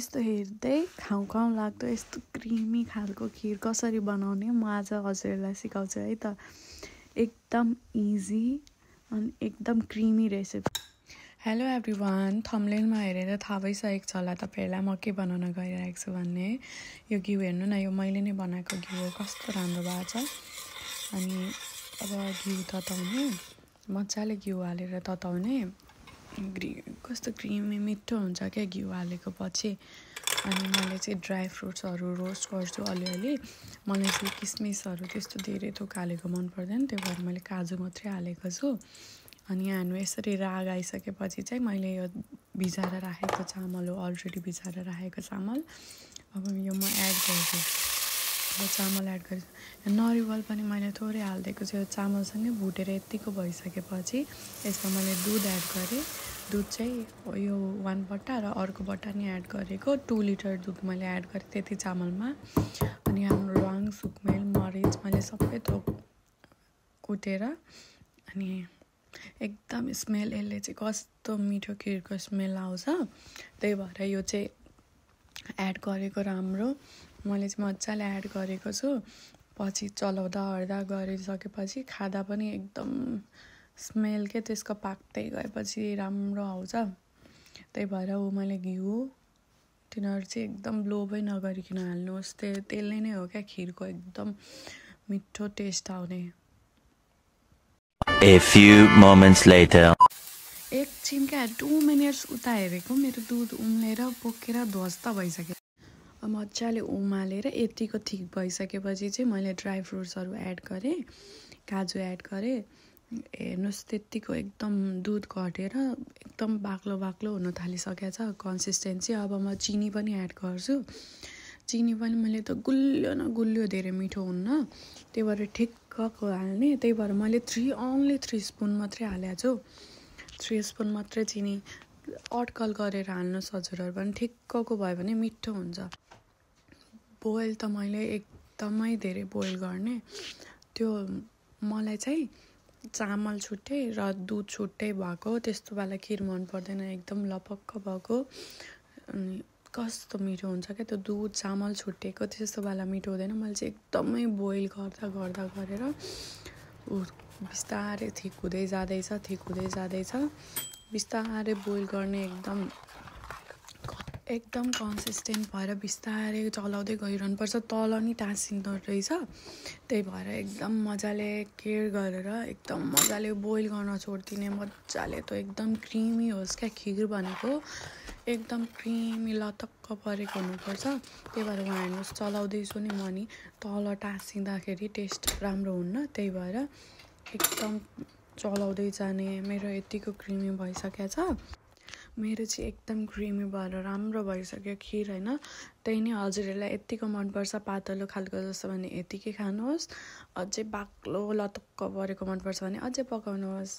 यस्तो हेर्दै खाउँ खाउँ लाग्दो यस्तो क्रिमी खालको खिर कसरी बनाउने म आज हजुरहरूलाई सिकाउँछु है त। एकदम इजी अनि एकदम क्रिमी रेसिपी। हेलो एभ्रिवान, थम्बनेलमा हेरेर थाहा भइसकेको छ होला तपाईँहरूलाई म के बनाउन गइरहेको छु भन्ने। यो घिउ हेर्नु न, यो मैले नै बनाएको घिउ हो, कस्तो राम्रो भएको छ। अनि अब घिउ तताउने, मजाले घिउ हालेर तताउने, कस्तो क्रिमी मिठो हुन्छ क्या घिउ हालेको पछि। अनि मैले चाहिँ ड्राई फ्रुट्सहरू रोस्ट गर्छु अलिअलि। मलाई चाहिँ किसमिसहरू त्यस्तो धेरै थोक हालेको मन पर्दैन, त्यही भएर मैले काजु मात्रै हालेको छु। अनि हामी यसरी राग आइसकेपछि चाहिँ मैले यो भिजाएर राखेको चामल हो, अलरेडी भिजाएर राखेको चामल। अब यो म एड गर्छु, यो चामल एड गर्छु। नरिवल पनि मैले थोरै हालिदिएको छु। यो चामलसँगै भुटेर यत्तिको भइसकेपछि यसमा मैले दुध एड गरेँ। दुध चाहिँ यो 1 बट्टा र अर्को बट्टा नि एड गरेको, 2 लिटर दुध मैले एड गरेँ त्यति चामलमा। अनि हाम्रो ल्वाङ, सुकमेल, मरिच मैले सबै थोक कुटेर, अनि एकदम स्मेल, यसले चाहिँ कस्तो मिठो खिरको स्मेल आउँछ। त्यही भएर यो चाहिँ एड गरेको राम्रो। मैले चाहिँ मजाले एड गरेको छु। पछि चलाउँदा ओर्दा गरिसकेपछि खाँदा पनि एकदम स्मेल के त्यसको पाक्दै गएपछि राम्रो आउँछ। त्यही भएर मैले घिउ तिनीहरू चाहिँ एकदम लोभै नगरिकन हाल्नुहोस्। त्यसले नै हो क्या खिरको एकदम मिठो टेस्ट आउने। A few moments later. एकछिन क्या 2 मिनट्स उता हेरेको मेरो दुध उम्लेर पोकेर ध्वस्त भइसक्यो। मजाले उमालेर यतिको थिक भइसकेपछि चाहिँ मैले ड्राई फ्रुट्सहरू एड गरेँ, काजु एड गरेँ। हेर्नुहोस् त्यत्तिको एकदम दुध घटेर एकदम बाक्लो बाक्लो हुन थालिसकेको छ कन्सिस्टेन्सी। अब म चिनी पनि एड गर्छु। चिनी पनि मैले त गुलियो न गुलियो, धेरै मिठो हुन्न, त्यही भएर ठिक्कको हाल्ने। त्यही भएर मैले ओन्ली 3 स्पुन मात्रै हालेको छु। 3 स्पुन मात्रै चिनी अड्कल गरेर हाल्नुहोस् हजुरहरू पनि, ठिक्कको भयो भने मिठो हुन्छ। बोइल त मैले एकदमै धेरै बोइल गर्ने, त्यो मलाई चाहिँ चामल छुट्टै र दुध छुट्टै भएको त्यस्तो वाला खिर मन पर्दैन, एकदम लपक्क भएको। अनि कस्तो मिठो हुन्छ क्या त्यो दुध चामल छुट्टेको, त्यस्तो वाला मिठो हुँदैन। मैले चाहिँ एकदमै बोइल गर्दा गर्दा गरेर बिस्तारै थिक हुँदै जाँदैछ, थिक हुँदै जाँदैछ। बिस्तारै बोइल गर्ने, एकदम कन्सिस्टेन्ट भएर बिस्तारै चलाउँदै गइरहनुपर्छ, तल नि टाँसिँदो रहेछ। त्यही भएर एकदम मजाले केयर गरेर एकदम मजाले बोइल गर्न छोडिदिने। मजाले त एकदम क्रिमी होस् क्या खिर भनेको, एकदम क्रिमी लतक्क परेको हुनुपर्छ। त्यही भएर उहाँ हेर्नुहोस् चलाउँदैछु नि म नि, तल टाँसिँदाखेरि टेस्ट राम्रो हुन्न, त्यही भएर एकदम चलाउँदै जाने। मेरो यतिको क्रिमी भइसकेको छ, मेरो चाहिँ एकदम क्रिमी भएर राम्रो भइसक्यो खिर होइन। त्यही नै हजुरहरूलाई यत्तिको मनपर्छ पातलो खालको जस्तो भने यतिकै खानुहोस्, अझै बाक्लो लतक्क परेको मनपर्छ भने अझै पकाउनुहोस्।